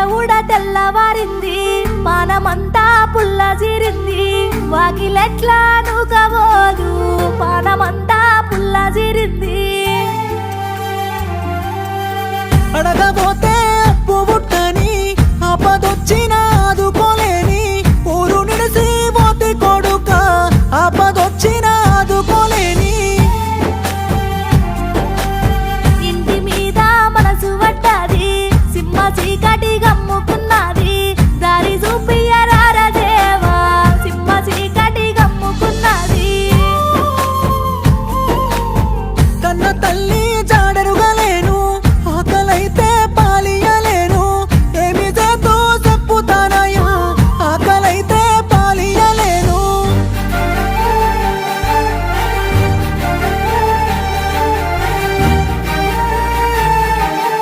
దేవుడ తెల్లవారింది పానమంతా పుల్ల జీరింది వాకిలెట్లా నూకబోదు పానమంతా పుల్ల జీరింది అడగబోత